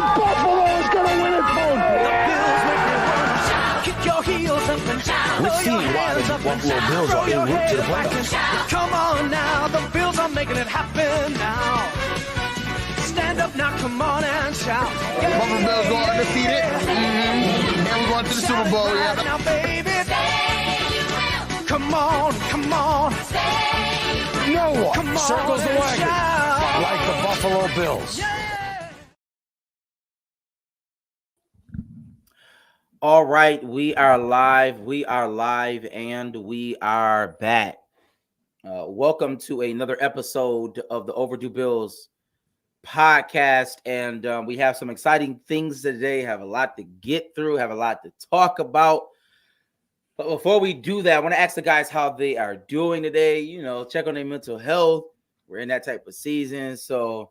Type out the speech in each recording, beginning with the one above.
Buffalo is going to win it, folks. The Bills make me run, shout, kick your heels up and shout. Let's see why the Buffalo Bills are en route to the playoffs. Come on now, the Bills are making it happen now. Stand up now, come on and shout. The Buffalo Bills go undefeated. And we're going to the Super Bowl. Yeah. Now, baby, come on, come on. No one Come on circles the and wagon shout. like the Buffalo Bills. Yeah. All right, we are live, and we are back. Welcome to another episode of the Overdue Bills podcast, and we have some exciting things today. Have a lot to get through, have a lot to talk about. But before we do that, I want to ask the guys how they are doing today. You know, check on their mental health. We're in that type of season. So,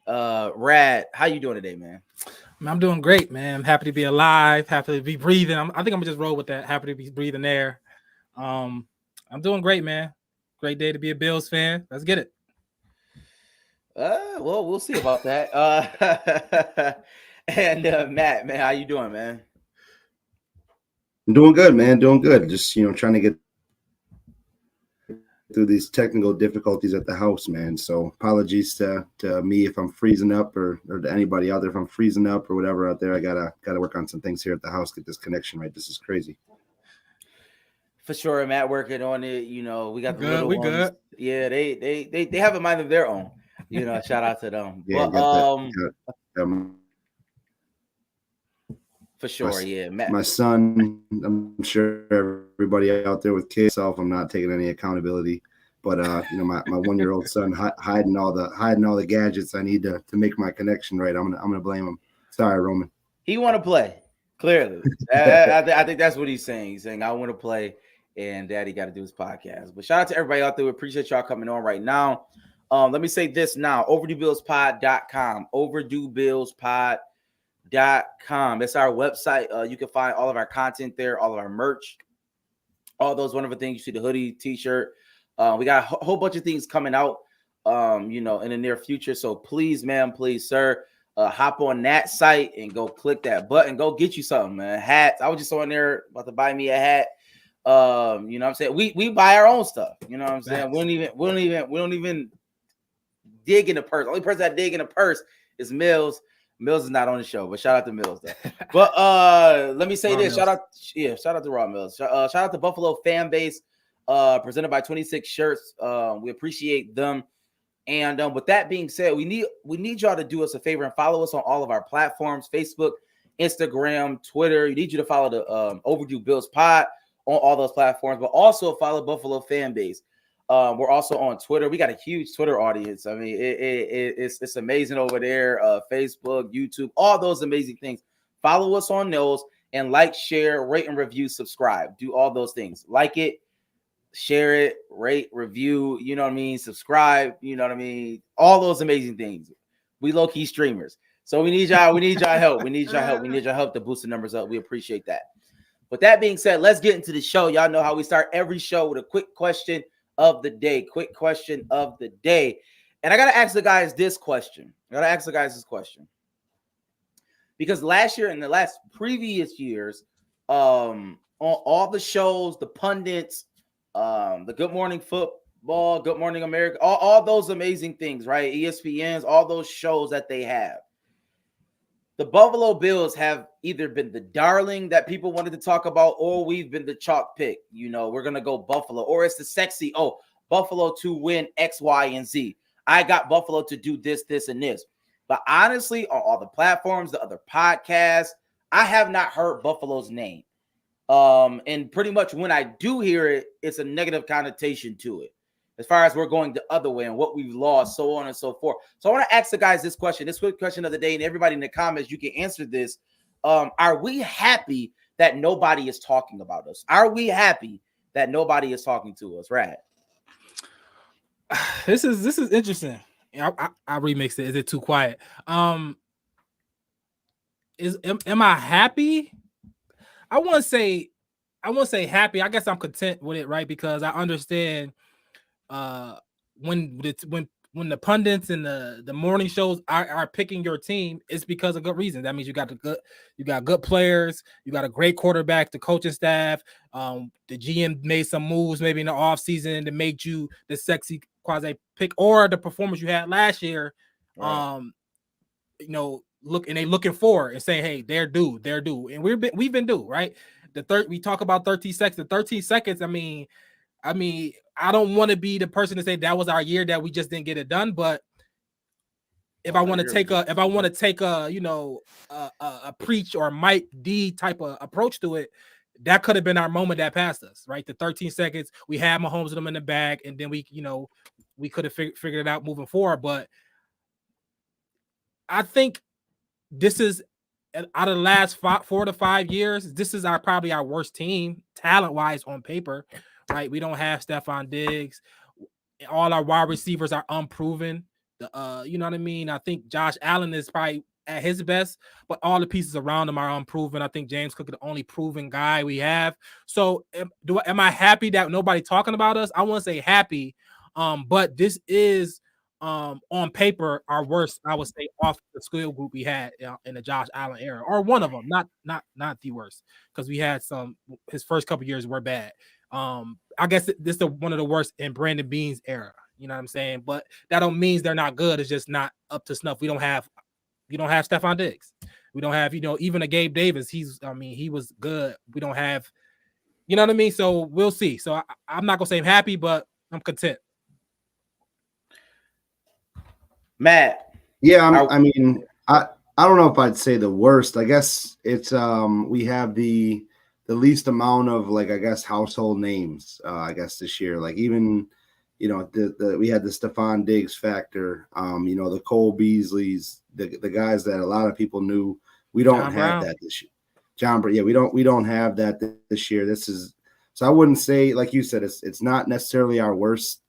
Rad, how you doing today, man? I'm doing great, man. I'm happy to be alive, happy to be breathing. I think I'm gonna just roll with that. Happy to be breathing air. I'm doing great, man. Great day to be a Bills fan. Let's get it. Well, we'll see about that. And Matt, man, how you doing, man? I'm doing good, man. Doing good. Just, trying to get through these technical difficulties at the house, man. So apologies to me if I'm freezing up or to anybody out there if I'm freezing up or whatever out there. I gotta work on some things here at the house, get this connection right. This is crazy. For sure, Matt working on it. You know, we got the little We ones. good. Yeah, they have a mind of their own. You know, shout out to them. Yeah, But, got for sure, yeah. Matt. my son, I'm sure everybody out there with kids, I'm not taking any accountability, but my 1-year-old son hiding all the gadgets I need to make my connection right. I'm gonna blame him. Sorry, Roman. He want to play. Clearly, I think that's what he's saying. He's saying I want to play, and Daddy got to do his podcast. But shout out to everybody out there. We appreciate y'all coming on right now. Let me say this now: OverdueBillsPod.com. OverdueBillsPod.com. That's our website. You can find all of our content there, all of our merch, all those wonderful things. You see the hoodie, t-shirt. We got a whole bunch of things coming out, in the near future. So please, ma'am, please, sir, hop on that site and go click that button. Go get you something, man. Hats. I was just on there about to buy me a hat. You know what I'm saying? We buy our own stuff. You know what I'm saying? We don't even dig in the purse. The only person that dig in the purse is Mills. Mills is not on the show, but shout out to Mills though. But let me say Raw this: Mills. shout out to Raw Mills. Shout out to Buffalo fan base, presented by 26 Shirts. We appreciate them. And with that being said, we need y'all to do us a favor and follow us on all of our platforms: Facebook, Instagram, Twitter. We need you to follow the Overdue Bills Pod on all those platforms, but also follow Buffalo fan base. We're also on Twitter. We got a huge Twitter audience. I mean, it's amazing over there. Facebook, YouTube, all those amazing things. Follow us on those and like, share, rate, and review, subscribe. Do all those things. Like it, share it, rate, review, you know what I mean? Subscribe, you know what I mean? All those amazing things. We low-key streamers. So we need y'all help. We need y'all help. We need y'all help to boost the numbers up. We appreciate that. With that being said, let's get into the show. Y'all know how we start every show with a quick question of the day. Quick question of the day. And I got to ask the guys this question. Because last year and the last previous years, on all the shows, the pundits, the Good Morning Football, Good Morning America, all those amazing things, right? ESPNs, all those shows that they have. The Buffalo Bills have either been the darling that people wanted to talk about, or we've been the chalk pick. You know, we're going to go Buffalo, or it's the sexy, Buffalo to win X, Y, and Z. I got Buffalo to do this, this, and this. But honestly, on all the platforms, the other podcasts, I have not heard Buffalo's name. And pretty much when I do hear it, it's a negative connotation to it. As far as we're going the other way and what we've lost, so on and so forth. So I want to ask the guys this quick question of the day, and everybody in the comments, you can answer this. Are we happy that nobody is talking about us? Are we happy that nobody is talking to us? Right. This is interesting. I remixed it. Is it too quiet? Am I happy? I won't say happy. I guess I'm content with it, right? Because I understand when when the pundits and the morning shows are picking your team, it's because of good reasons. That means you got good players, you got a great quarterback, the coaching staff, the GM made some moves maybe in the offseason that made you the sexy quasi pick, or the performance you had last year. Right. They looking forward and saying, hey, they're due, and we've been due, right? We talk about 13 seconds. The 13 seconds, I mean, I don't want to be the person to say that was our year that we just didn't get it done. But if I want to take a preach or Mike D type of approach to it, that could have been our moment that passed us, right? The 13 seconds, we had Mahomes with them in the bag, and then we could have figured it out moving forward. But I think this is, out of the last 4 to 5 years, this is probably our worst team talent-wise on paper, right? We don't have Stephon Diggs. All our wide receivers are unproven. You know what I mean? I think Josh Allen is probably at his best, but all the pieces around him are unproven. I think James Cook is the only proven guy we have. So am I happy that nobody talking about us? I won't say happy, but this is on paper our worst, I would say, off the skill group we had in the Josh Allen era, or one of them, not the worst, because we had his first couple years were bad. I guess this is one of the worst in Brandon Beane's era. You know what I'm saying? But that don't mean they're not good. It's just not up to snuff. We don't have Stephon Diggs. We don't have, even a Gabe Davis. He was good. We don't have, you know what I mean? So we'll see. So I'm not gonna say I'm happy, but I'm content. Matt. Yeah, I don't know if I'd say the worst. I guess it's we have the least amount of, like, I guess, household names. I guess this year, like, even we had the Stephon Diggs factor. The Cole Beasleys, the guys that a lot of people knew. We don't have that this year. John Brown, yeah, we don't have that this year. So I wouldn't say, like you said, it's not necessarily our worst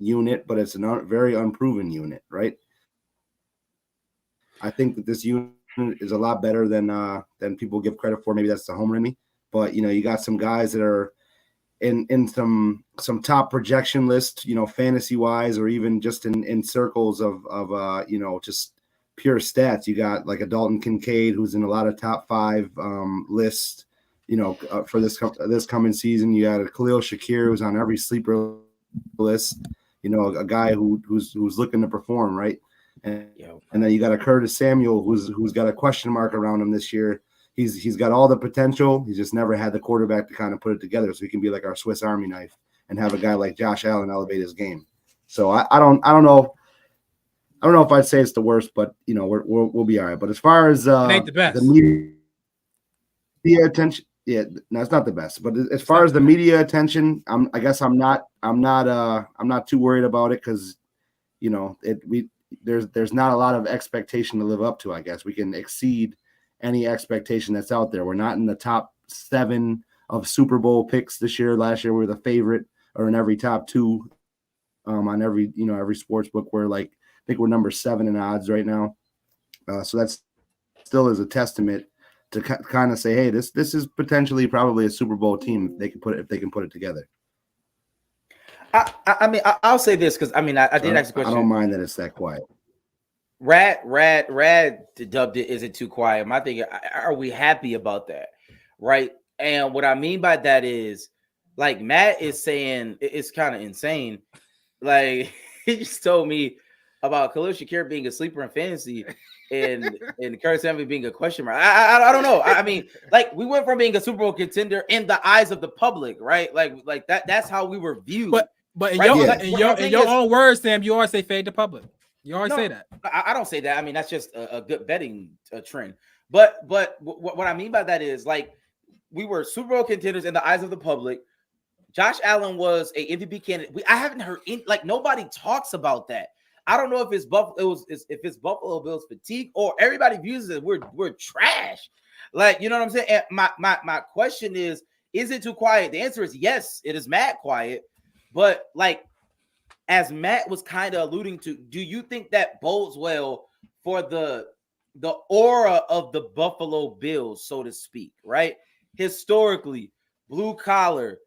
unit, but it's a very unproven unit, right? I think that this unit is a lot better than people give credit for. Maybe that's the homer in me, but you got some guys that are in some top projection list, fantasy wise, or even just in circles of just pure stats. You got like a Dalton Kincaid, who's in a lot of top 5 lists, for this coming season. You got a Khalil Shakir, who's on every sleeper list, a guy who's looking to perform, right? And then you got a Curtis Samuel who's got a question mark around him this year. He's got all the potential. He's just never had the quarterback to kind of put it together, so he can be like our Swiss Army knife and have a guy like Josh Allen elevate his game. So I don't know if I'd say it's the worst, but we'll be all right. But as far as it ain't the best. The media attention, yeah, no, it's not the best. But as far as the media attention, I'm not too worried about it, because there's not a lot of expectation to live up to. I guess we can exceed any expectation that's out there. We're not in the top 7 of Super Bowl picks this year. Last year we were the favorite, or in every top 2 on every sports book. We're I think we're number 7 in odds right now. So that's still is a testament to kind of say, hey, this is potentially probably a Super Bowl team if they can put it together. I'll say this, because I did ask a question. I don't mind that it's that quiet. Rad dubbed it, is it too quiet? My thing, are we happy about that? Right. And what I mean by that is, like, Matt is saying, it's kind of insane. Like, he just told me about Khalil Shakir being a sleeper in fantasy and Curtis Samuel being a question mark. I don't know. Like, we went from being a Super Bowl contender in the eyes of the public, right? Like that's how we were viewed. But in right? your own words, Sam, you always say fade the public. You always say that. I don't say that. That's just a good betting trend. But what I mean by that is, like, we were Super Bowl contenders in the eyes of the public. Josh Allen was a MVP candidate. I haven't heard nobody talks about that. I don't know if it's Buffalo Bills fatigue, or everybody views it as we're trash. Like, you know what I'm saying? And my question is it too quiet? The answer is yes, it is mad quiet. But, like, as Matt was kind of alluding to, do you think that bodes well for the aura of the Buffalo Bills, so to speak, right? Historically, blue collar,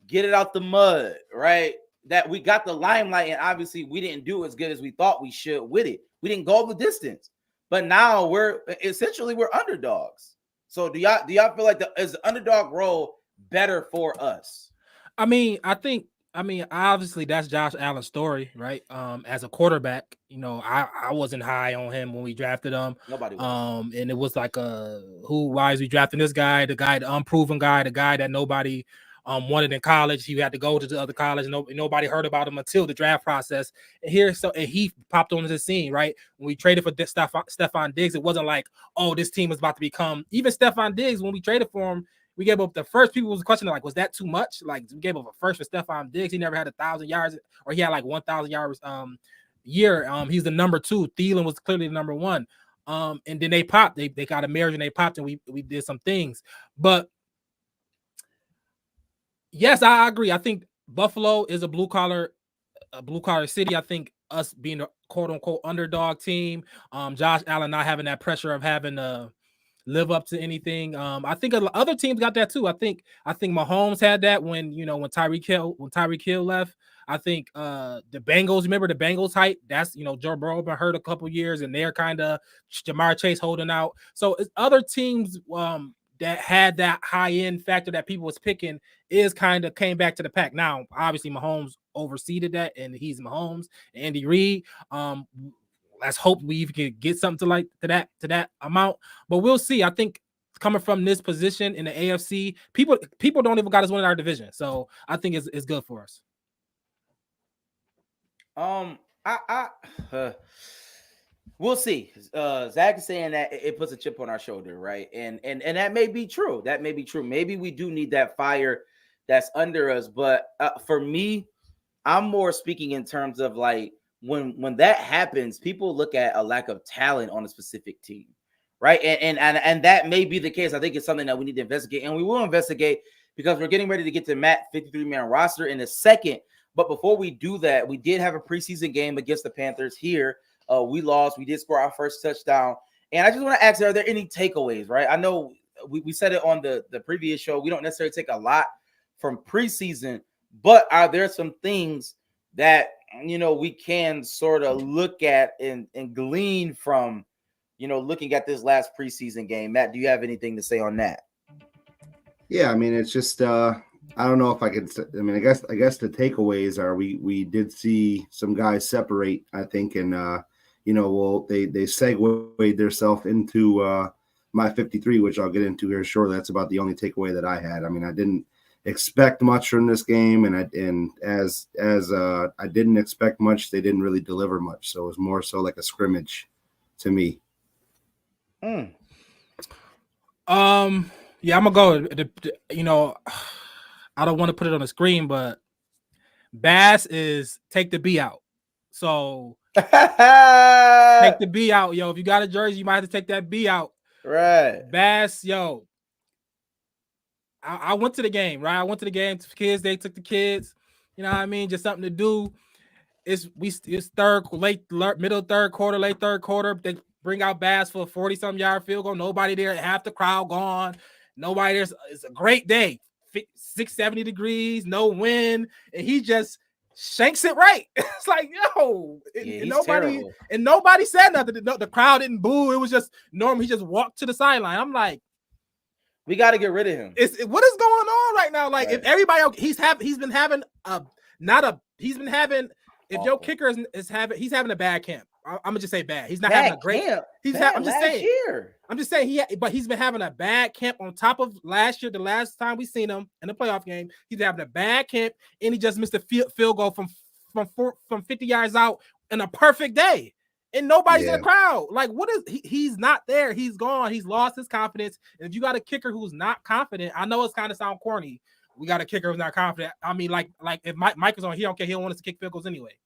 get it out the mud, right? that we got the limelight, and obviously we didn't do as good as we thought we should with it. We didn't go the distance, but now we're underdogs. So do y'all feel like is the underdog role better for us? I mean, obviously that's Josh Allen's story, right? As a quarterback, I wasn't high on him when we drafted him. Nobody was. And it was like why is we drafting this guy? The guy, the unproven guy, the guy that nobody wanted in college. He had to go to the other college. Nobody heard about him until the draft process. And he popped onto the scene, right? When we traded for Stephon Diggs, it wasn't like, oh, this team is about to become even Stephon Diggs. When we traded for him, we gave up the first. People was questioning, like, was that too much? Like, we gave up a first for Stephon Diggs. He never had 1,000 yards, or he had like 1,000 yards year. He's the number 2. Thielen was clearly the number 1. And then they popped. They got a marriage and they popped, and we did some things. But yes, I agree. I think Buffalo is a blue collar city. I think us being a quote unquote underdog team, Josh Allen not having that pressure of having to live up to anything. I think other teams got that too. I think Mahomes had that when Tyreek Hill left. I think the Bengals, remember the Bengals hype? That's Joe Burrow been hurt a couple years, and they're kind of Jamar Chase holding out. So it's other teams that had that high end factor that people was picking is kind of came back to the pack. Now, obviously, Mahomes overseeded that, and he's Mahomes. Andy Reid. Let's hope we even can get something to that amount, but we'll see. I think coming from this position in the AFC, people don't even got us winning our division, so I think it's good for us. We'll see. Zach is saying that it puts a chip on our shoulder, right? And that may be true. That may be true. Maybe we do need that fire that's under us, but for me, I'm more speaking in terms of like, when that happens, people look at a lack of talent on a specific team, right? And that may be the case. I think it's something that we need to investigate, and we will investigate because we're getting ready to get to Matt 53-man roster in a second. But before we do that, we did have a preseason game against the Panthers here. We lost. We did score our first touchdown, and I just want to ask: are there any takeaways? Right? I know we said it on the previous show. We don't necessarily take a lot from preseason, but are there some things that we can sort of look at and glean from, looking at this last preseason game? Matt, do you have anything to say on that? Yeah, I mean, it's just I don't know if I could. I mean, I guess the takeaways are we did see some guys separate, I think, and they segued themselves into my 53, which I'll get into here shortly. That's about the only takeaway that I had. I mean, I didn't expect much from this game, and as I didn't expect much, they didn't really deliver much. So it was more so like a scrimmage to me. Yeah, I'm gonna go. I don't want to put it on the screen, but Bass is take the B out. So take the B out, yo. If you got a jersey, you might have to take that B out. Right. Bass, yo. I went to the game, right? I went to the game. Kids, they took the kids. You know what I mean? Just something to do. It's middle third quarter, late third quarter. They bring out Bass for a 40-something yard field goal. Nobody there. Half the crowd gone. Nobody there. It's a great day. 670 degrees, no wind, and he just shanks it right. It's like, yo, nobody said nothing. The crowd didn't boo. It was just normal. He just walked to the sideline. I'm like, we got to get rid of him. What is going on right now? Like, right. If everybody, he's having a bad camp. I'm gonna just say bad. He's not having a great camp. I'm just saying but he's been having a bad camp on top of last year. The last time we seen him in the playoff game, he's having a bad camp, and he just missed a field goal from 50 yards out in a perfect day, and nobody's in the crowd. Like, what is he's not there? He's gone. He's lost his confidence. And if you got a kicker who's not confident, I know it's kind of sound corny. We got a kicker who's not confident. I mean, like if Mike is on here, okay, he don't want us to kick field goals anyway,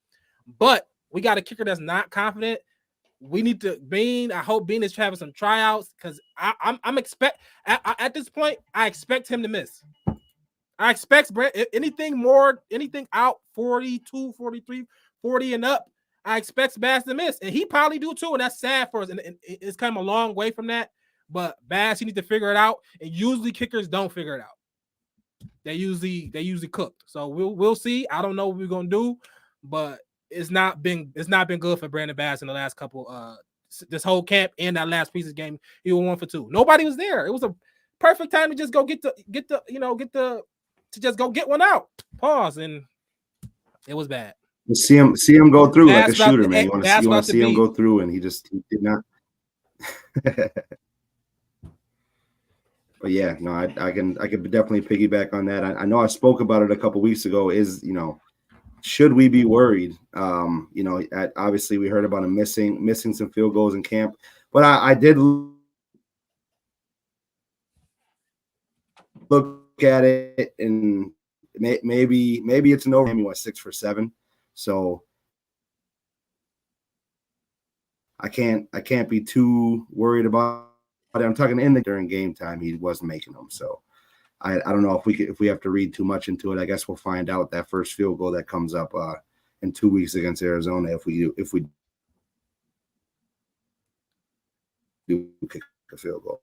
but we got a kicker that's not confident. We need to I hope Bean is having some tryouts because at this point, I expect him to miss. I expect anything out 42, 43, 40 and up. I expect Bass to miss, and he probably do too, and that's sad for us. And it's come a long way from that. But Bass, you need to figure it out. And usually kickers don't figure it out. they usually cooked. So we'll see. I don't know what we're gonna do, but it's not been good for Brandon Bass in the last couple this whole camp and that last preseason game. He was 1 for 2. Nobody was there. It was a perfect time to just go get one out. Pause, and it was bad. See him go through like a That's shooter, about- man. You want that's to about see to him be. go through, and he did not. But yeah, no, I can definitely piggyback on that. I know I spoke about it a couple weeks ago. Should we be worried? Obviously we heard about him missing some field goals in camp, but I did look at it, and maybe it's an over. He was 6 for 7, so I can't be too worried about it. I'm talking during game time, he wasn't making them, so I don't know if we have to read too much into it. I guess we'll find out that first field goal that comes up in 2 weeks against Arizona if we do kick a field goal.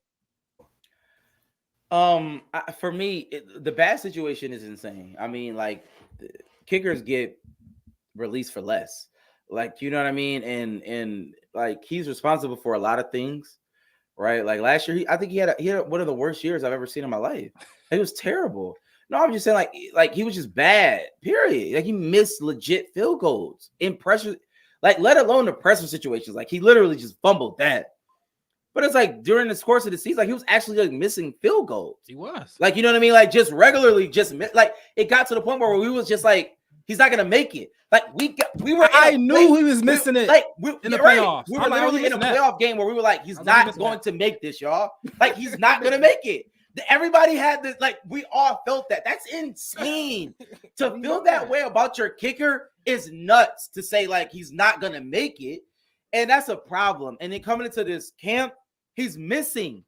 For me, the bad situation is insane. I mean, like, kickers get released for less. Like, you know what I mean? And like, he's responsible for a lot of things, right? Like last year, I think he had one of the worst years I've ever seen in my life. It was terrible. No, I'm just saying, like he was just bad. Period. Like, he missed legit field goals in pressure, like, let alone the pressure situations. Like, he literally just fumbled that. But it's like during the course of the season, like, he was actually like missing field goals. He was, like, you know what I mean? Like, just regularly, like, it got to the point where we was just like, he's not gonna make it. Like, we were. I knew he was missing it. Like, in the playoffs, we were literally in a playoff game where we were like, he's not going to make this, y'all. Like, he's not gonna make it. Everybody had this. Like, we all felt that. That's insane. To feel that way about your kicker is nuts. To say, like, he's not gonna make it, and that's a problem. And then coming into this camp, he's missing,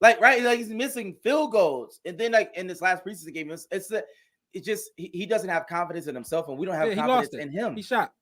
like, right, like, he's missing field goals. And then, like, in this last preseason game, he doesn't have confidence in himself, and we don't have confidence in him. He shot.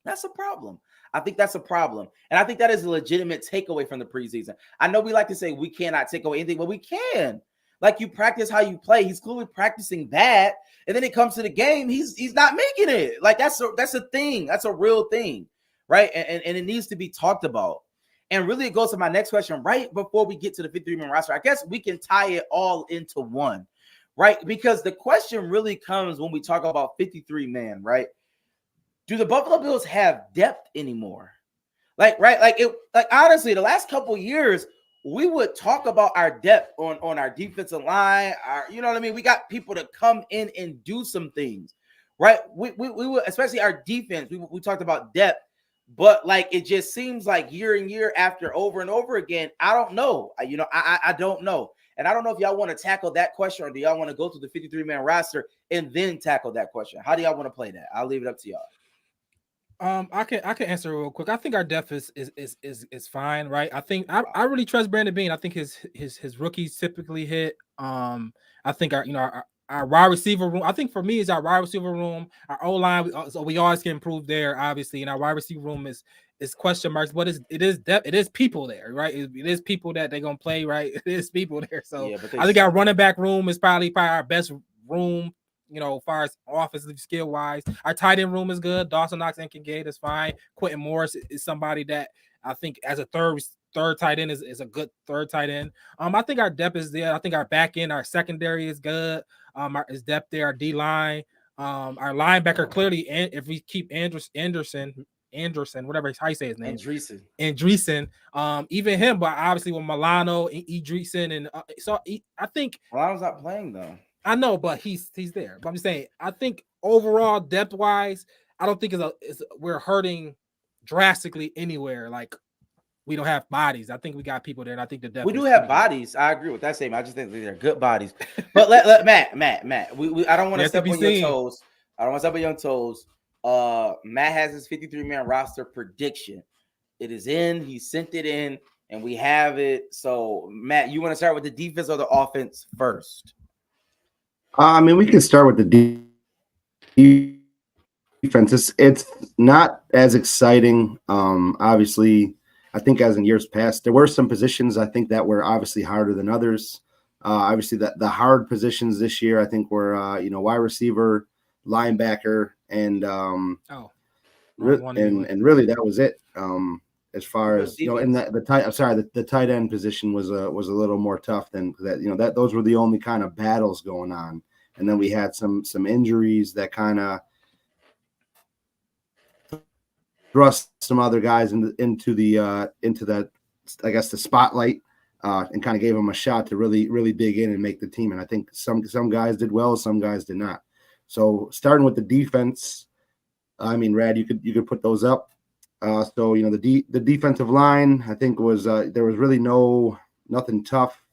That's a problem. I think that's a problem. And I think that is a legitimate takeaway from the preseason. I know we like to say we cannot take away anything, but we can. Like, you practice how you play. He's clearly practicing that. And then it comes to the game, he's not making it. Like, that's a thing. That's a real thing, right? And it needs to be talked about. And really, it goes to my next question right before we get to the 53-man roster. I guess we can tie it all into one, right? Because the question really comes when we talk about 53-man, right? Do the Buffalo Bills have depth anymore? Like, right? Like, honestly, the last couple of years, we would talk about our depth on our defensive line. You know what I mean? We got people to come in and do some things, right? We would, especially our defense. We talked about depth. But, like, it just seems like year and year after, over and over again, I don't know. I don't know. And I don't know if y'all want to tackle that question, or do y'all want to go through the 53-man roster and then tackle that question? How do y'all want to play that? I'll leave it up to y'all. I can answer real quick. I think our depth is fine, right? I think I really trust Brandon Beane. I think his rookies typically hit. I think our wide receiver room. I think for me is our wide receiver room. Our O-line, so we always can improve there, obviously. And our wide receiver room is question marks, but it is depth. It is people there, right? It is people that they're gonna play, right? It is people there. So yeah, I think our running back room is probably our best room. As far as offensive skill wise, our tight end room is good. Dawson Knox and Kincaid is fine. Quentin Morris is somebody that I think as a third tight end is a good third tight end. I think our depth is there. I think our back end, our secondary is good. Is depth there. Our D line, our linebacker clearly. And if we keep Anderson, whatever how you say his name, Andreessen, even him, but obviously with Milano and Idrisen, and I think Milano's not playing though. I know, but he's there. But I'm just saying, I think overall depth wise, I don't think we're hurting drastically anywhere. Like, we don't have bodies. I think we got people there, and I think the depth. We do have bodies. I agree with that statement. I just think they're good bodies. But let Matt. I don't want to step on your toes. I don't want to step on your toes. Matt has his 53-man roster prediction. It is in. He sent it in, and we have it. So, Matt, you want to start with the defense or the offense first? I mean, we can start with the defense. It's not as exciting. Obviously, I think as in years past, there were some positions I think that were obviously harder than others. Obviously, the hard positions this year, I think, were wide receiver, linebacker, and really that was it. As far as in the tight end position was a little more tough than that. That those were the only kind of battles going on, and then we had some injuries that kind of thrust some other guys into that, I guess, the spotlight. And kind of gave them a shot to really dig in and make the team. And I think some guys did well, some guys did not. So starting with the defense, I mean, Rad, you could put those up. So the defensive line, I think was there was really nothing tough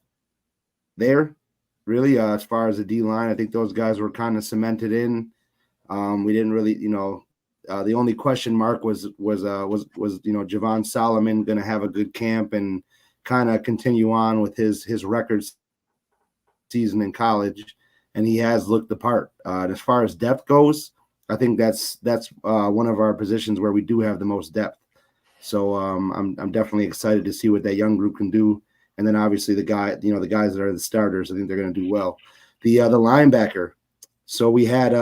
there, really, as far as the D line. I think those guys were kind of cemented in. We didn't really, the only question mark was Javon Solomon going to have a good camp and kind of continue on with his record season in college, and he has looked the part. As far as depth goes, I think that's one of our positions where we do have the most depth. So I'm definitely excited to see what that young group can do. And then obviously the guys that are the starters, I think they're going to do well. The linebacker. So we had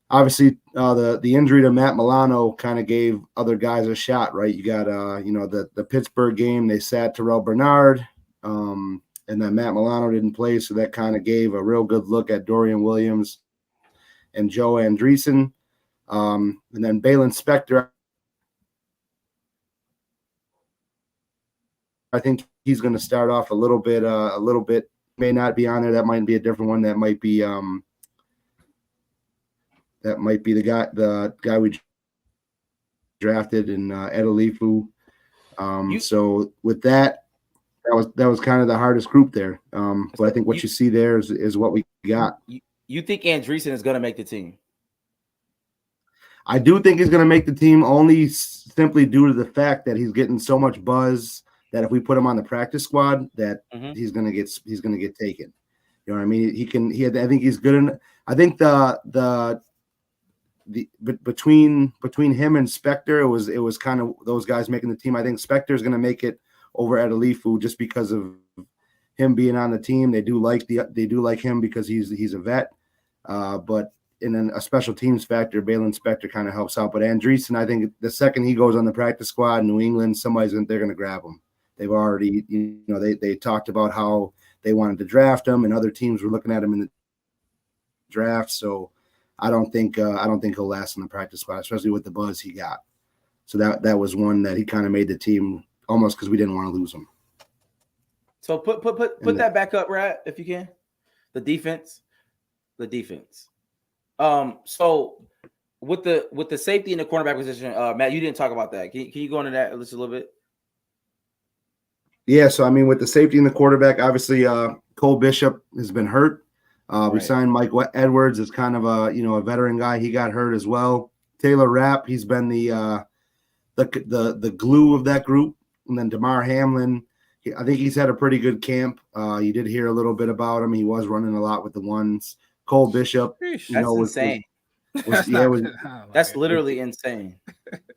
obviously, the injury to Matt Milano kind of gave other guys a shot, right? You got, the Pittsburgh game, they sat Terrell Bernard, and then Matt Milano didn't play, so that kind of gave a real good look at Dorian Williams and Joe Andreessen. And then Balin Spector, I think he's going to start off a little bit, may not be on there. That might be a different one. That might be the guy we drafted in Edelifu. So with that was kind of the hardest group there. But I think what you see there is what we got. You think Andreessen is going to make the team? I do think he's going to make the team, only simply due to the fact that he's getting so much buzz that if we put him on the practice squad, that he's going to get taken. You know what I mean? I think he's good enough. I think between him and Spector, it was kind of those guys making the team. I think Spector is going to make it over Edelifu just because of him being on the team. They do like him because he's a vet. But in a special teams factor, Balin Spector kind of helps out. But Andreessen, I think the second he goes on the practice squad in New England, they're going to grab him. They've already, they talked about how they wanted to draft him, and other teams were looking at him in the draft. So I don't think he'll last in the practice squad, especially with the buzz he got. So that was one that he kind of made the team almost because we didn't want to lose him. So put that back up, Rat, if you can. The defense. So with the safety and the cornerback position, Matt, you didn't talk about that. Can you go into that just a little bit? Yeah, so I mean, with the safety and the quarterback, obviously Cole Bishop has been hurt. We signed Mike Edwards as kind of a veteran guy. He got hurt as well. Taylor Rapp, he's been the glue of that group. And then DeMar Hamlin, I think he's had a pretty good camp. You did hear a little bit about him. He was running a lot with the ones. Cole Bishop, that's insane. That's literally insane.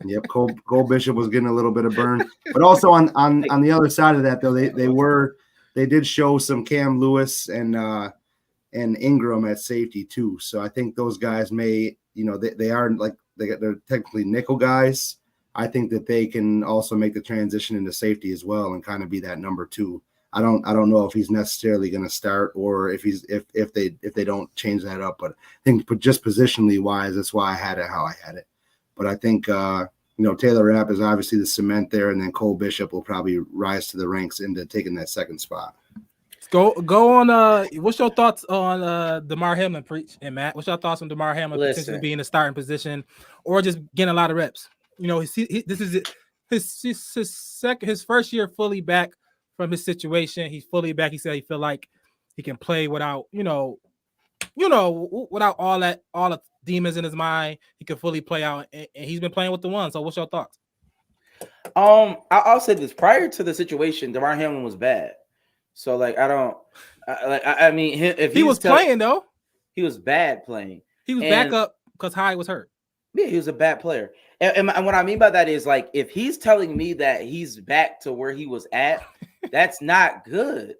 Yep, Cole Bishop was getting a little bit of burn, but also on the other side of that though, they did show some Cam Lewis and Ingram at safety too. So I think those guys may, they are they're technically nickel guys. I think that they can also make the transition into safety as well and kind of be that number two. I don't know if he's necessarily going to start or if they don't change that up, but I think just positionally wise, that's why I had it how I had it. But I think Taylor Rapp is obviously the cement there, and then Cole Bishop will probably rise to the ranks into taking that second spot. Go on. What's your thoughts on DeMar Hamlin, Preach and Matt? What's your thoughts on DeMar Hamlin potentially being in a starting position or just getting a lot of reps? This is his first year fully back from his situation. He's fully back. He said he feel like he can play without without all the demons in his mind. He can fully play out, and he's been playing with the ones. So what's your thoughts? I'll say this: prior to the situation, DeMar Hamlin was bad. So I mean, if he was playing though, he was bad playing. He was back up because Hyde was hurt. Yeah, he was a bad player. And what I mean by that is, like, if he's telling me that he's back to where he was at, that's not good.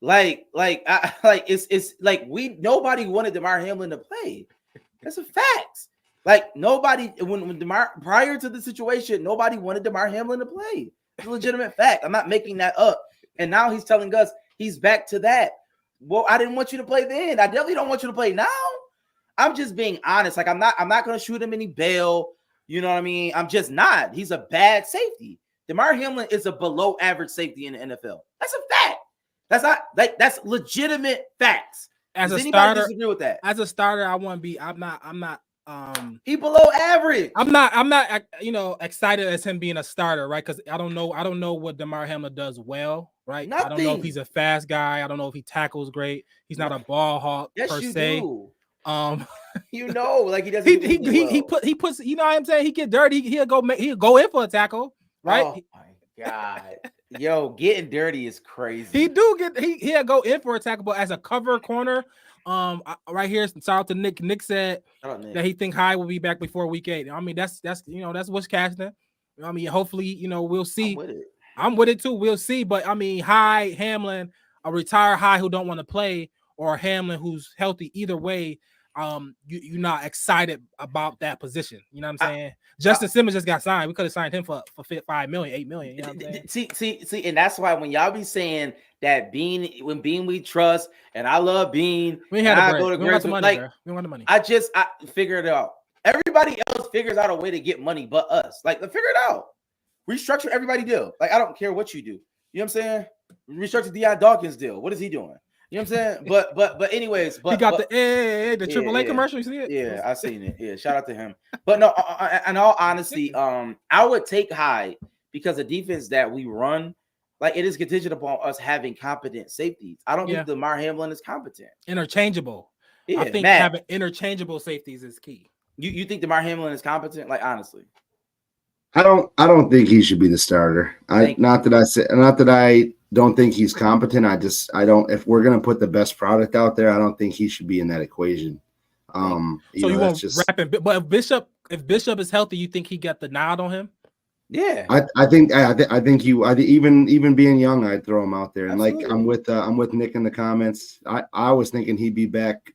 It's like nobody wanted DeMar Hamlin to play. That's a fact. Like nobody when DeMar prior to the situation, nobody wanted DeMar Hamlin to play. It's a legitimate fact. I'm not making that up. And now he's telling us he's back to that. Well, I didn't want you to play then. I definitely don't want you to play now. I'm just being honest. Like I'm not going to shoot him any bail. You know what I mean? I'm just not. He's a bad safety. DeMar Hamlin is a below average safety in the NFL. That's a fact. That's not like that's legitimate facts. As Does a anybody starter, disagree with that? As a starter, I want to be. I'm not. He below average. I'm not. Excited as him being a starter, right? Because I don't know what DeMar Hamlin does well, right? Nothing. I don't know if he's a fast guy. I don't know if he tackles great. He's not a ball hawk per se. Do. He doesn't. He puts. You know what I'm saying? He get dirty. He'll go in for a tackle, right? Oh my god. Yo, getting dirty is crazy. He'll go in for a tackle, but as a cover corner, right here, shout out to Nick. Nick said that he think Hyde will be back before week 8. I mean, that's what's casting. I mean, hopefully, we'll see. I'm with it too. We'll see. But I mean, Hyde, Hamlin, a retired Hyde who don't want to play, or Hamlin who's healthy. Either way, you're not excited about that position. You know what I'm saying? Justin Simmons just got signed. We could have signed him for $5 million, $8 million. You know what I'm saying? See, and that's why when y'all be saying that when Bean we trust, and I love Bean, we ain't had go to we don't got the money, like, bro. We don't got the money. I figure it out. Everybody else figures out a way to get money but us. Like, figure it out. Restructure everybody deal. Like, I don't care what you do. You know what I'm saying? Restructure Deion Dawkins deal. What is he doing? You know what I'm saying? But anyways, he got the AAA commercial. You see it? Yeah, I seen it. Yeah, shout out to him. But no, in all honesty, I would take Hyde because the defense that we run, like, it is contingent upon us having competent safeties. I don't think DeMar Hamlin is competent. Interchangeable. Yeah, I think having interchangeable safeties is key. You think DeMar Hamlin is competent? Like, honestly. I don't think he should be the starter. Not that I don't think he's competent. I don't. If we're gonna put the best product out there, I don't think he should be in that equation. So you won't wrap him. But if Bishop is healthy, you think he got the nod on him? Yeah, I think even being young, I'd throw him out there. And absolutely. Like I'm with Nick in the comments. I was thinking he'd be back,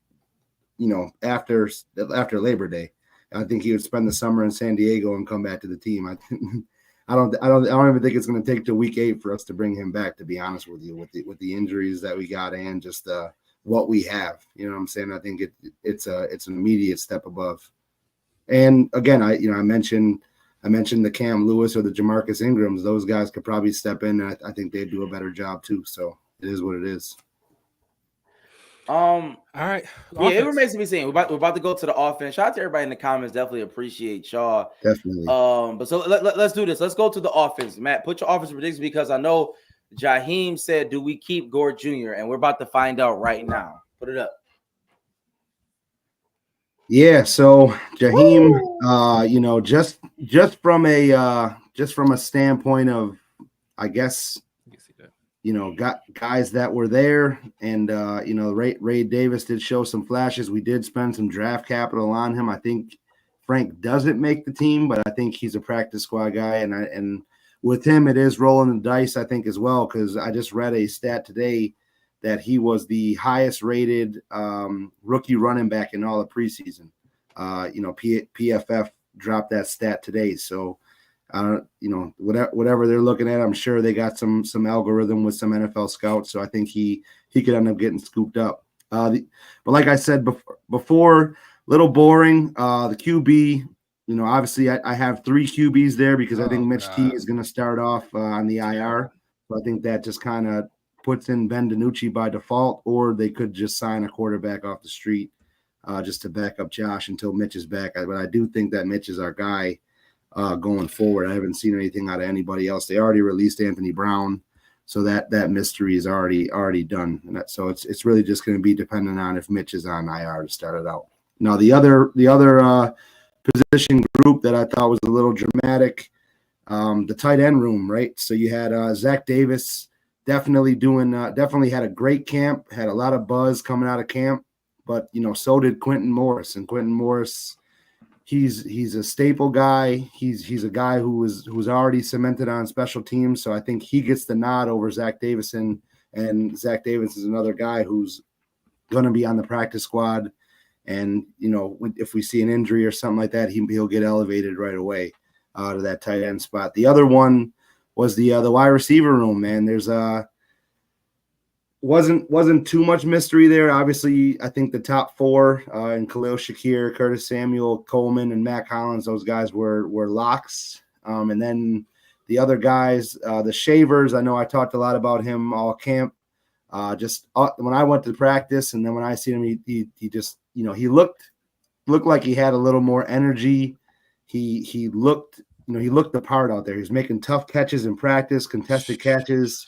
after Labor Day. I think he would spend the summer in San Diego and come back to the team. I don't even think it's going to take to week 8 for us to bring him back, to be honest with you, with the injuries that we got and just what we have. You know what I'm saying? I think it's an immediate step above. And again, I mentioned the Cam Lewis or the Jamarcus Ingrams. Those guys could probably step in, and I think they'd do a better job too. So it is what it is. All right. Yeah, it remains to be seen. We're about to go to the offense. Shout out to everybody in the comments. Definitely appreciate y'all. Definitely. But so let's do this. Let's go to the offense. Matt, put your offense predictions, because I know Jaheim said, "Do we keep Gore Jr.?" And we're about to find out right now. Put it up. Yeah. So Jaheim, just from a standpoint of, I guess, got guys that were there, and Ray Davis did show some flashes. We did spend some draft capital on him. I think Frank doesn't make the team, but I think he's a practice squad guy, and with him it is rolling the dice, I think, as well, because I just read a stat today that he was the highest rated rookie running back in all of preseason. PFF dropped that stat today, so whatever they're looking at, I'm sure they got some algorithm with some NFL scouts. So I think he could end up getting scooped up. But like I said before, little boring. The QB, obviously I have 3 QBs there because I think Mitch T is going to start off on the IR. So I think that just kind of puts in Ben DiNucci by default, or they could just sign a quarterback off the street just to back up Josh until Mitch is back. But I do think that Mitch is our guy. Going forward, I haven't seen anything out of anybody else. They already released Anthony Brown, so that mystery is already done. And so it's really just going to be dependent on if Mitch is on IR to start it out. Now the other position group that I thought was a little dramatic, the tight end room, right? So you had Zach Davis definitely had a great camp, had a lot of buzz coming out of camp, but so did Quentin Morris, and Quentin Morris. He's a staple guy. He's a guy who's already cemented on special teams. So I think he gets the nod over Zach Davis in And Zach Davis is another guy who's going to be on the practice squad. And, if we see an injury or something like that, he'll get elevated right away to that tight end spot. The other one was the wide receiver room, man. There's wasn't too much mystery there. Obviously, I think the top four in Khalil Shakir, Curtis Samuel, Coleman, and Matt Collins, those guys were locks. And then the other guys, the Shavers, I know I talked a lot about him all camp. When I went to practice and then when I seen him, he just, he looked like he had a little more energy. He looked the part out there. He's making tough catches in practice, contested catches.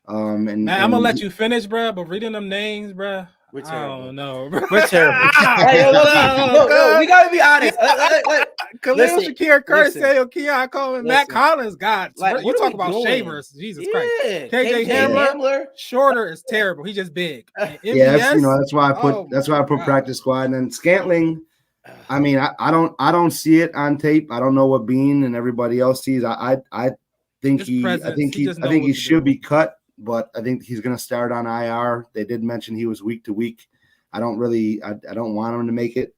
Man, I'm gonna let you finish, bro. But reading them names, bro, We're terrible. I don't know, bro. We're terrible. Hey, look, we gotta be honest. Khalil Shakir, Curtis listen. Samuel, Keon Coleman, Matt Collins, God. Like, You what are talk we about doing? shavers, Jesus Christ. Yeah, KJ Hamler. Shorter is terrible. He's just big. And Yeah, MVS, that's why I put God. practice squad. And then Scantling, I mean, I don't see it on tape. I don't know what Bean and everybody else sees. I think His he presence, I think he should be cut, but I think he's going to start on IR. They did mention he was week to week. I don't want him to make it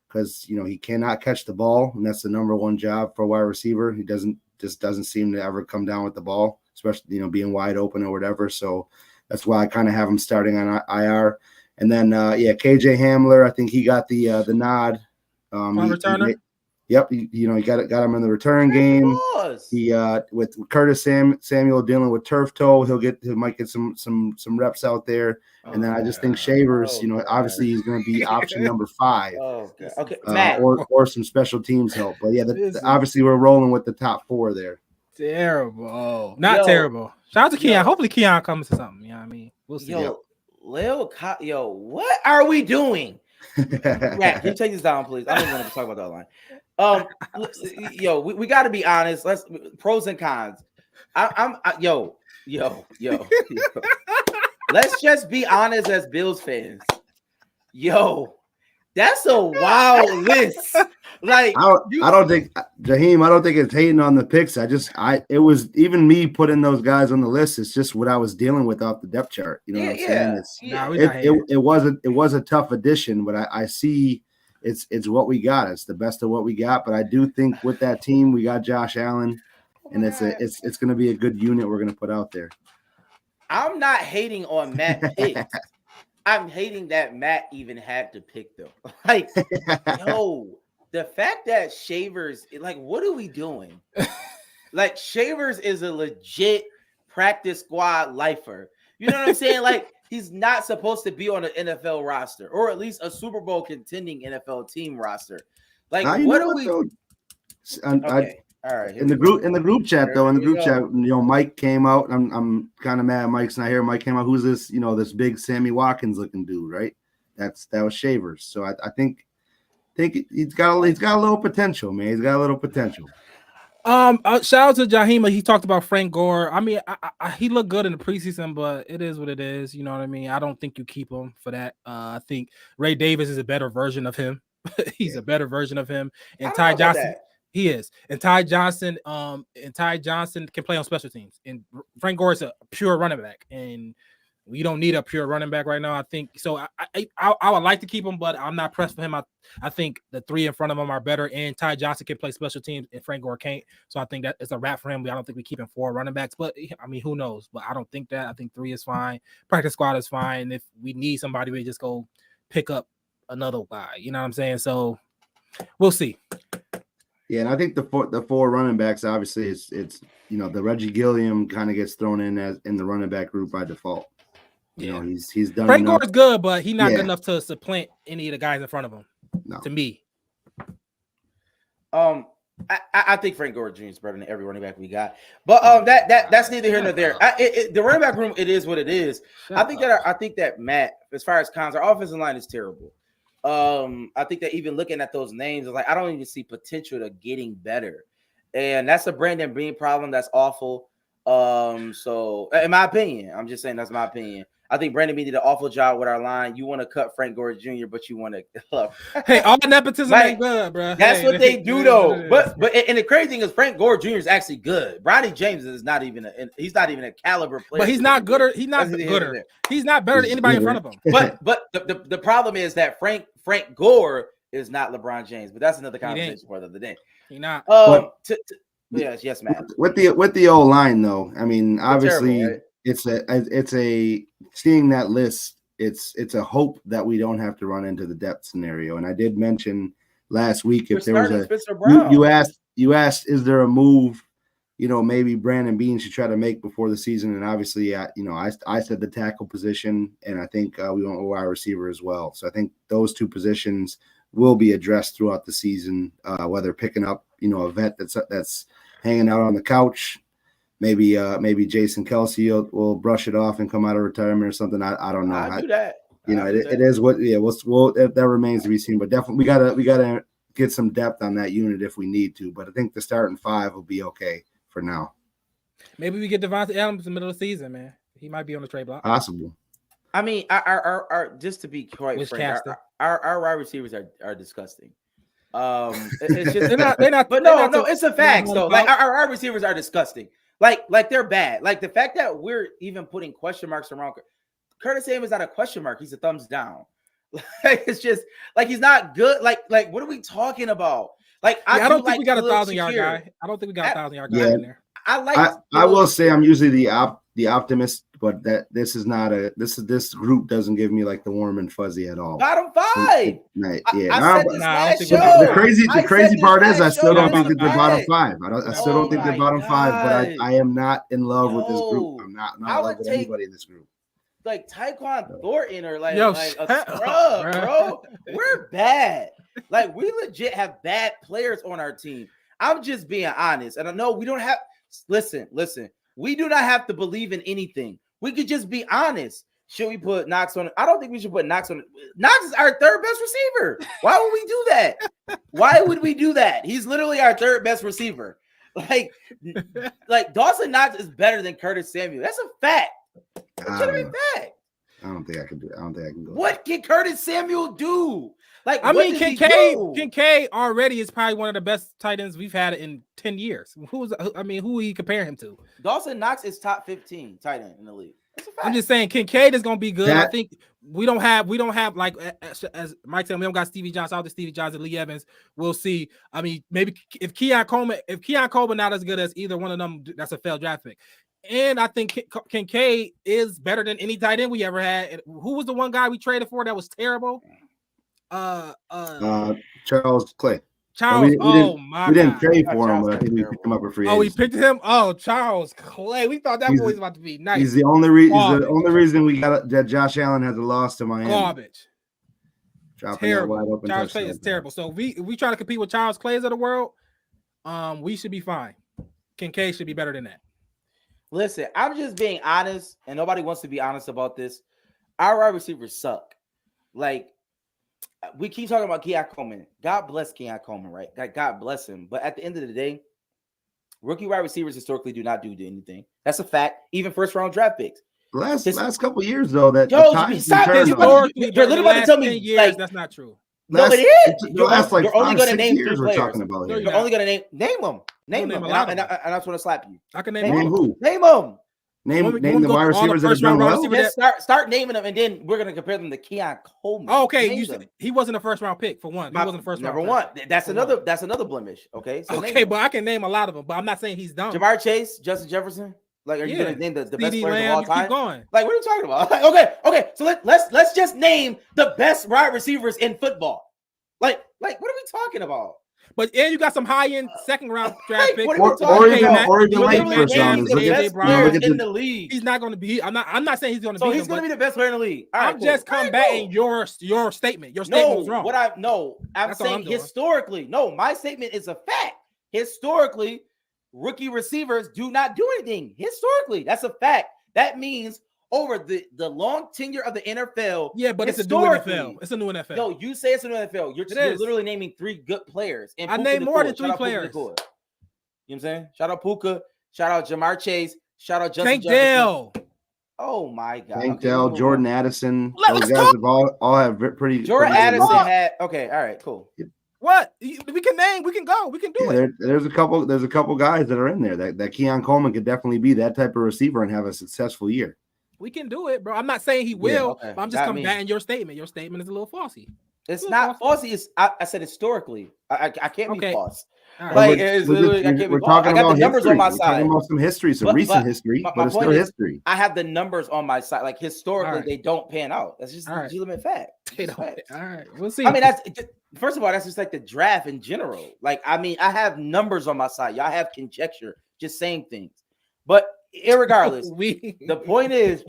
because he cannot catch the ball, and that's the number one job for a wide receiver. He doesn't seem to ever come down with the ball, especially being wide open or whatever. So that's why I kind of have him starting on IR. And then KJ Hamler, I think he got the nod. Returner. Yep, he got him in the return game. He with Curtis Samuel dealing with turf toe, he might get some reps out there. And then I just think Shavers, obviously he's going to be option number 5. Oh, okay. Matt. Or some special teams help. But yeah, obviously we're rolling with the top 4 there. Terrible. Not terrible. Shout out to Keon. Hopefully Keon comes to something. You know what I mean? We'll see. What are we doing? Matt, can you take this down, please? I don't want to talk about that line. We got to be honest. Let's pros and cons. Yo. Let's just be honest as Bills fans. Yo, that's a wild list. Like, I don't think Jaheim. I don't think it's hating on the picks. It was even me putting those guys on the list. It's just what I was dealing with off the depth chart. You know what I'm saying? It was a tough addition, but I see it's what we got. It's the best of what we got. But I do think with that team, we got Josh Allen, and it's going to be a good unit we're going to put out there. I'm not hating on Matt picks. I'm hating that Matt even had to pick them. Like, the fact that Shavers, like, what are we doing? Like, Shavers is a legit practice squad lifer. You know what I'm saying? Like, he's not supposed to be on an NFL roster, or at least a Super Bowl contending NFL team roster. Like, what are we? Okay. All right. In the group chat, Mike came out. I'm kind of mad Mike's not here. Mike came out. Who's this? This big Sammy Watkins looking dude, right? That was Shavers. So I think he's got a little potential, man. He's got a little potential. Shout out to Jahima. He talked about Frank Gore. I mean, he looked good in the preseason, but it is what it is. You know what I mean? I don't think you keep him for that. I think Ray Davis is a better version of him. He's a better version of him. And Ty Johnson. He is. And Ty Johnson can play on special teams. And Frank Gore is a pure running back. And we don't need a pure running back right now, I think. So I would like to keep him, but I'm not pressed for him. I think the 3 in front of him are better. And Ty Johnson can play special teams and Frank Gore can't. So I think that it's a wrap for him. I don't think we keep him 4 running backs. But I mean, who knows? But I don't think that. I think 3 is fine. Practice squad is fine. And if we need somebody, we just go pick up another guy. You know what I'm saying? So we'll see. Yeah, and I think the 4 running backs, obviously, it's the Reggie Gilliam kind of gets thrown in as in the running back group by default. He's done. Frank Gore is good, but he's not good enough to supplant any of the guys in front of him. No. To me. I think Frank Gore Jr. is better than every running back we got, but that's neither here nor there. The running back room, it is what it is. I think that Matt, as far as cons, our offensive line is terrible. I think that even looking at those names, it's like I don't even see potential to getting better, and that's a Brandon Bean problem. That's awful. So in my opinion, I'm just saying that's my opinion. I think Brandon Beane did an awful job with our line. You want to cut Frank Gore Jr., but you want to Hey, all nepotism Like, ain't good, bro. That's Hey, what they do, it though. is. But and the crazy thing is, Frank Gore Jr. is actually good. Bronny James is not even he's not even a caliber player. But he's not gooder. He's not That's gooder. He's not better than anybody in front of him. But the problem is that Frank Gore is not LeBron James. But that's another conversation for the other day. He not. Yes, Matt. With the O line though, I mean, obviously terrible, right? it's a seeing that list. It's a hope that we don't have to run into the depth scenario. And I did mention last week if there was you asked is there a move, maybe Brandon Beane should try to make before the season. And obviously, I said the tackle position, and I think we want a wide receiver as well. So I think those two positions will be addressed throughout the season, whether picking up, a vet that's hanging out on the couch. Maybe Jason Kelsey will brush it off and come out of retirement or something. I don't know. I do that. It is what. Yeah, that remains to be seen. But definitely, we gotta get some depth on that unit if we need to. But I think the starting five will be okay for now. Maybe we get Devontae Adams in the middle of the season, man. He might be on the trade block. Possible. I mean, our just to be quite frank, our wide receivers are disgusting. It's just they're not. But no, it's a fact though. Like our wide receivers are disgusting. Like they're bad. Like the fact that we're even putting question marks around Curtis Samuel is not a question mark. He's a thumbs down. Like it's just like he's not good. Like what are we talking about? Like I don't think we got a 1,000-yard guy. I don't think we got a 1,000-yard guy in there. I will say I'm usually the optimist, but that this group doesn't give me like the warm and fuzzy at all. Bottom five. The crazy part is I still don't think that they're bottom five. I still don't think they're bottom five, but I am not in love with this group. I'm not in love with anybody in this group. Like Tyquan Thornton or like a scrub, bro. We're bad. Like we legit have bad players on our team. I'm just being honest, and I know we don't have. Listen. We do not have to believe in anything. We could just be honest. Should we put Knox on? I don't think we should put Knox on. Knox is our third best receiver. Why would we do that? Why would we do that? He's literally our third best receiver. Like Dawson Knox is better than Curtis Samuel. That's a fact. Legitimate fact. I don't think I can do it. I don't think I can go. What can Curtis Samuel do? Like, I mean, Kincaid already is probably one of the best tight ends we've had in 10 years. Who are you comparing him to? Dawson Knox is top 15 tight end in the league. I'm just saying Kincaid is going to be good. I think we don't have like as Mike said, we don't got Stevie Johnson out there. Stevie Johnson, Lee Evans. We'll see. I mean, maybe if Keon Coleman not as good as either one of them, that's a failed draft pick. And I think Kincaid is better than any tight end we ever had. Who was the one guy we traded for that was terrible? Charles Clay. Charles, we didn't trade for him, but I think we picked him up for free. We picked him. Oh, Charles Clay. We thought that boy was about to be nice. He's the only reason we got that Josh Allen has a loss to Miami. Garbage. Terrible. Wide open Charles Clay is terrible. So we try to compete with Charles Clays of the world. We should be fine. Kincaid should be better than that. Listen, I'm just being honest, and nobody wants to be honest about this. Our wide receivers suck. Like, we keep talking about Keon Coleman. God bless Keon Coleman, right? God bless him. But at the end of the day, rookie wide receivers historically do not do anything. That's a fact. Even first-round draft picks. Last couple of years, though, that you're literally about to tell me years, that's not true. No, it is. You're only going to name 3 players. We're talking about here. You're only going to name them. Name them. And I just want to slap you. I can name who? Name them. Name the wide receivers that have done well. Start naming them, and then we're going to compare them to Keon Coleman. Oh, okay, he wasn't a first round pick for one. He wasn't a first round. Number one. That's another blemish. Okay. So but I can name a lot of them. But I'm not saying he's dumb. Jamar Chase, Justin Jefferson. Like, are you going to name the best players of all time? Keep going. Like, what are you talking about? Like, okay. So let's just name the best wide receivers in football. Like, what are we talking about? But you got some high-end second-round draft picks, or even late first rounders. In the league, he's not going to be. I'm not saying he's going to be. So he's going to be the best player in the league. I'm just combating your statement. Your statement was wrong. I'm saying historically. No, my statement is a fact. Historically, rookie receivers do not do anything. Historically, that's a fact. That means over the long tenure of the NFL. Yeah, but it's a new NFL. It's a new NFL. No, you say it's a new NFL. You're literally naming 3 good players. And I named more than 3 players. You know what I'm saying? Shout out Puka. Shout out Jamar Chase. Shout out Justin Tank Dell. Oh my God. Tank Okay, Dell, move Jordan on. Addison. Let's Those guys talk. have all have pretty. Jordan pretty Addison talk. had. Okay, all right, cool. What? We can name. We can go. We can do it. There's a couple guys that are in there that Keon Coleman could definitely be that type of receiver and have a successful year. We can do it, bro. I'm not saying he will. okay, But I'm just got combating your statement. Your statement is a little falsy. It's not false. It's I said historically. I can't be Okay. false. All right. Like it's literally, I can't be We're false. talking I got about the numbers history. on my We're side. talking about some history, some recent history, but it's still point is, history. I have the numbers on my side. Like historically, right. they don't pan out. That's just a legitimate fact. They don't. Fact. All right, we'll see. I mean, that's first of all, that's just like the draft in general. Like, I mean, I have numbers on my side. Y'all have conjecture, just saying things. But irregardless, the point is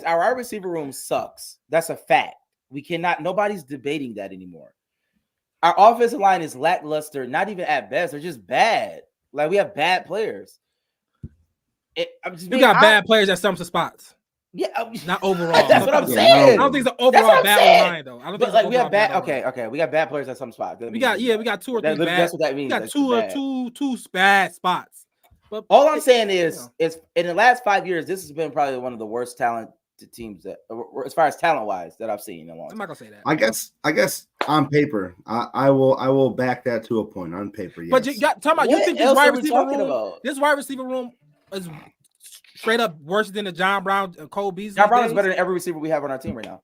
our wide receiver room sucks. That's a fact. We cannot. Nobody's debating that anymore. Our offensive line is lackluster, not even at best. They're just bad. Like, we have bad players. You got bad players at some spots. Yeah, not overall. That's what I'm saying. I don't think it's an overall bad line though. I don't think like we have bad. Okay, we got bad players at some spots. We got two or three bad. That's what that means. We got two bad spots. But all I'm saying is in the last 5 years, this has been probably one of the worst talented teams that, as far as talent wise, that I've seen in a long time. I'm not gonna say that. I guess on paper, I will back that to a point on paper. Yes. But you think this wide receiver room is straight up worse than the John Brown, Cole Beasley? John Brown is better than every receiver we have on our team right now.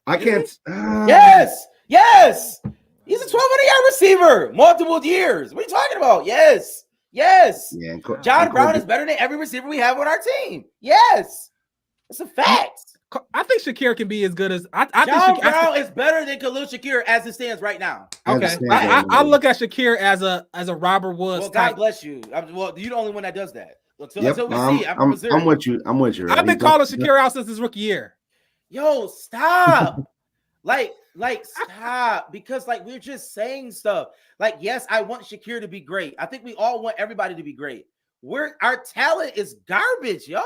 I can't. Yes. He's a 1,200-yard receiver, multiple years. What are you talking about? Yes. Yeah. John Brown is better than every receiver we have on our team. Yes. It's a fact. I think Shakir can be as good as John Brown is better than Khalil Shakir as it stands right now. Okay, I look at Shakir as a Robert Woods. Well, type. God bless you. Well, you're the only one that does that. Until we see. I'm with you. I'm with you. I've been calling Shakir out since his rookie year. Yo, stop. like stop, because like we're just saying stuff. Like, yes, I want Shakir to be great. I think we all want everybody to be great. Our talent is garbage, y'all.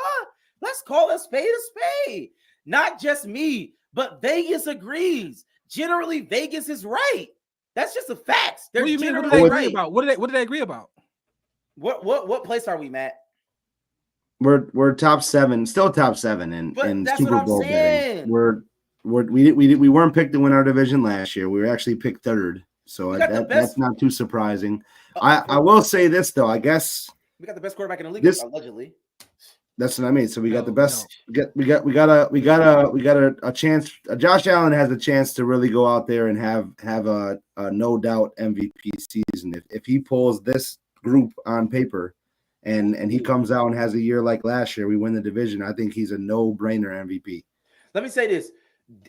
Let's call a spade a spade. Not just me, but Vegas agrees. Generally, Vegas is right. That's just a fact. What do you mean? What do they agree about? What do they agree about? What place are we, Matt? We're top 7, still top 7 in Super Bowl betting. We weren't picked to win our division last year. We were actually picked 3rd, so that's not too surprising. I will say this though. I guess we got the best quarterback in the league allegedly. That's what I mean. So we got the best. We got a chance. Josh Allen has a chance to really go out there and have a no doubt MVP season if he pulls this group on paper, and he comes out and has a year like last year. We win the division. I think he's a no-brainer MVP. Let me say this: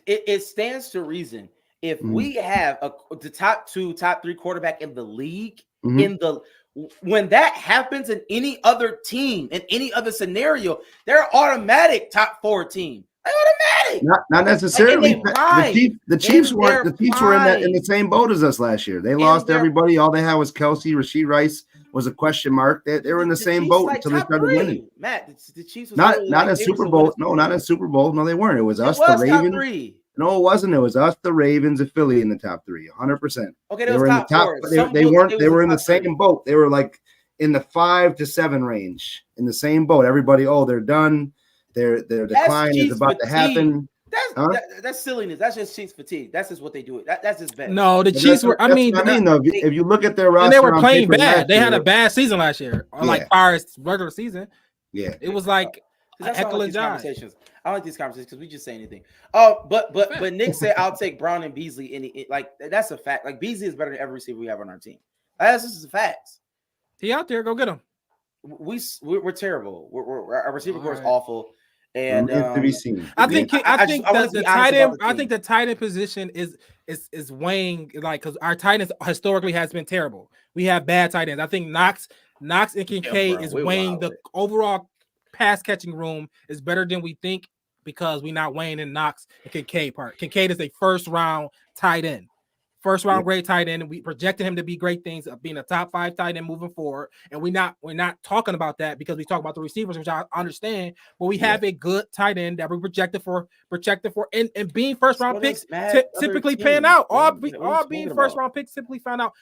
it stands to reason if we have the top 2, top 3 quarterback in the league when that happens in any other team, in any other scenario, they're automatic top 4 team. Automatic. Not necessarily. The Chiefs were in the same boat as us last year. They lost everybody. All they had was Kelsey. Rasheed Rice was a question mark. They were in the same boat until they started winning. Matt, the Chiefs was not a Super Bowl. No, not a Super Bowl. No, they weren't. It was us, the Ravens. No, it wasn't. It was us, the Ravens, and Philly in the top 3, 100%. Okay, they were in the top 4. They weren't. They were in the same boat. They were like in the 5 to 7 range, in the same boat. Everybody, they're done. Their decline is about to happen. That's silliness. That's just Chiefs fatigue. That's just what they do. That's just bad. No, the Chiefs were. Though, if you look at their roster, they were playing bad. They had a bad season last year, like far as regular season. Yeah, it was like heckle and jive. I don't like these conversations because we just say anything. Oh, but Nick said I'll take Brown and Beasley. That's a fact. Like, Beasley is better than every receiver we have on our team. That's just a fact. He out there, go get him. We're terrible. Our receiver core is awful. And to be seen. I think the tight end position is weighing, like, because our tight ends historically has been terrible. We have bad tight ends. I think Knox and Kincaid is weighing the overall pass catching room is better than we think, because we're not weighing in Knox and Kincaid part. Kincaid is a first round tight end. first round grade tight end, and we projected him to be great things, of being a top 5 tight end moving forward. And we're not talking about that because we talk about the receivers, which I understand. But we have a good tight end that we projected for, and being first round picks typically pan out. All being first round picks typically found out.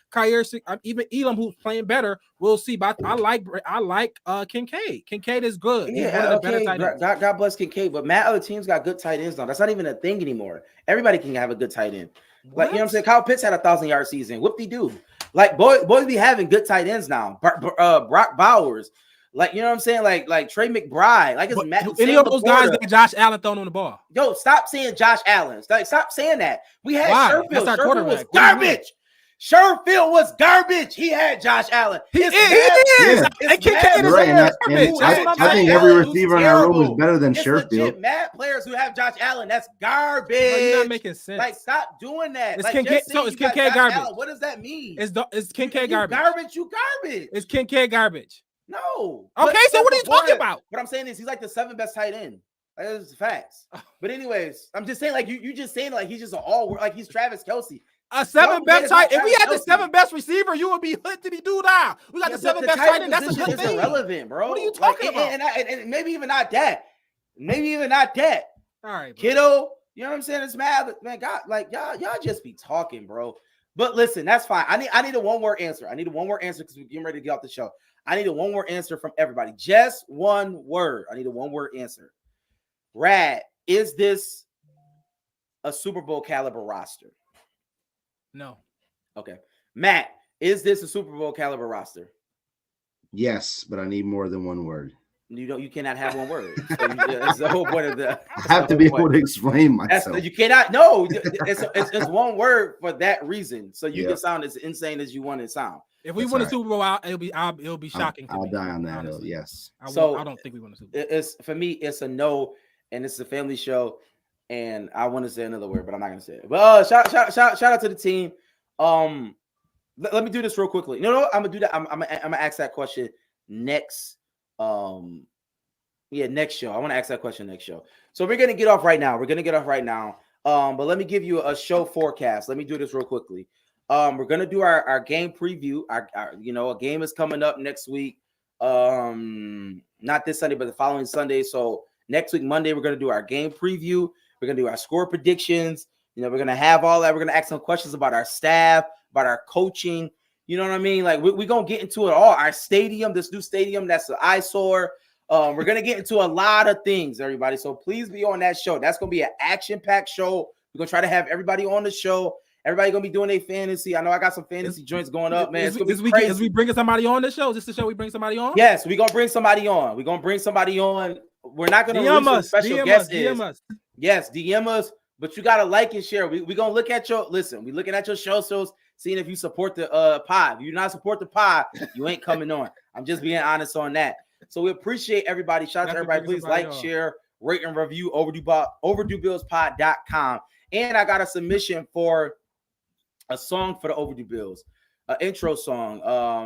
Even Elam, who's playing better, we'll see. But I like Kincaid. Kincaid is good. He's one of the better tight ends. God bless Kincaid, but Matt, other teams got good tight ends now. That's not even a thing anymore. Everybody can have a good tight end. Like, you know what I'm saying? Kyle Pitts had a 1,000-yard season. Whoop-de-doo. Like, boys be having good tight ends now. Brock Bowers. Like, you know what I'm saying? Like Trey McBride. Like, it's Matt. Any of those guys that Josh Allen throwing on the ball? Yo, stop saying Josh Allen. Stop saying that. We had Sherfield. That's our Sherfield was quarterback. garbage. Sherfield was garbage. He had Josh Allen. He is. I think every receiver in our room is better than Sherfield. Mad players who have Josh Allen, that's garbage. You're not making sense. Like, stop doing that. It's Kincaid garbage. Allen. What does that mean? It's Kincaid garbage. You garbage. It's Kincaid garbage. No. Okay, so what are you talking about? What I'm saying is he's like the 7th best tight end. Like, that's facts. But anyways, I'm just saying, like, you just saying like he's just like he's Travis Kelce. A 7th best tight. If we had the 7th best receiver, you would be hood do now. We got the 7th best tight end. That's a good thing. Irrelevant, bro. What are you talking about? And maybe even not that. All right, bro. Kiddo. You know what I'm saying? It's mad, man. God, like y'all just be talking, bro. But listen, that's fine. I need a one-word answer. I need a one-word answer because we're getting ready to get off the show. I need a one-word answer from everybody. Just one word. I need a one-word answer. Rad, is this a Super Bowl caliber roster? No. Okay. Matt, is this a Super Bowl caliber roster? Yes, but I need more than one word. You cannot have one word. So that's the whole point of the. I have to be able to explain myself. You cannot. No, it's one word for that reason. So you can sound as insane as you want to sound. If we win a Super Bowl, it'll be shocking. I'll die on that hill. Yes. I don't think we win a Super Bowl. It's for me. It's a no, and it's a family show. And I want to say another word, but I'm not gonna say it. But shout out to the team. Let me do this real quickly. No, I'm gonna do that. I'm gonna ask that question next. Next show. I want to ask that question next show. So we're gonna get off right now. But let me give you a show forecast. Let me do this real quickly. We're gonna do our game preview. Our a game is coming up next week. Not this Sunday, but the following Sunday. So next week, Monday, we're gonna do our game preview. We're going to do our score predictions. We're going to have all that. We're going to ask some questions about our staff, about our coaching. You know what I mean? Like, we're going to get into it all. Our stadium, this new stadium, that's an eyesore. We're going to get into a lot of things, everybody. So please be on that show. That's going to be an action-packed show. We're going to try to have everybody on the show. Everybody going to be doing their fantasy. I know I got some fantasy joints going up, man. It's going to be crazy. Is we bringing somebody on this show? Is this the show we bring somebody on? Yes, we're going to bring somebody on. We're not going to release who the special guest is. Yes, DM us, but you gotta like and share. We gonna look at we looking at your shows, seeing if you support the pod. If you not support the pod, you ain't coming on. I'm just being honest on that. So we appreciate everybody. Shout out to everybody. Please like, share, rate, and review OverdueBillsPod.com. And I got a submission for a song for the Overdue Bills, an intro song.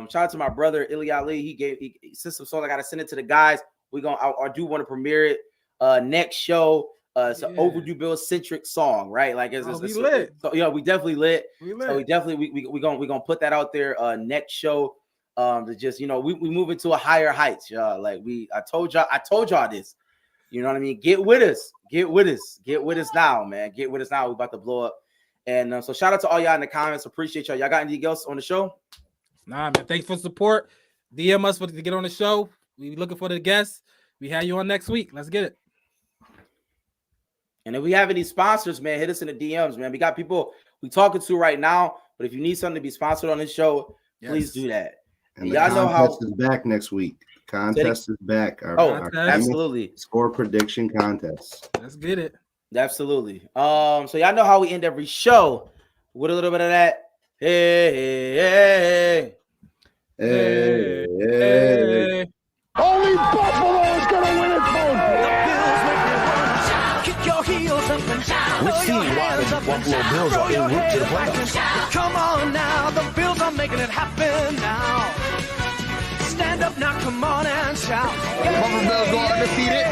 Shout out to my brother Ili Ali. He sent some songs. I gotta send it to the guys. I do want to premiere it next show. It's an Overdue Bills centric song, right? Like it's lit. So we definitely lit. So we definitely we gonna put that out there next show. To just we move into a higher heights, y'all. Like I told y'all this. You know what I mean? Get with us now, man. Get with us now. We're about to blow up. And so shout out to all y'all in the comments. Appreciate y'all. Y'all got anything else on the show? Nah, man. Thanks for the support. DM us to get on the show. We looking for the guests. We have you on next week. Let's get it. And if we have any sponsors, man, hit us in the DMs, man. We got people we talking to right now. But if you need something to be sponsored on this show, please do that. And y'all know how is back next week. Contest is back. Our absolutely. Score prediction contest. Let's get it. Absolutely. So y'all know how we end every show with a little bit of that. Hey. Only Buffalo is going to win it, folks. Kick your heels up and down. Let's see why the Buffalo Bills are en route to the playoffs. Come on now, the Bills are making it happen now. Stand up now, come on and shout. Buffalo Bills go undefeated.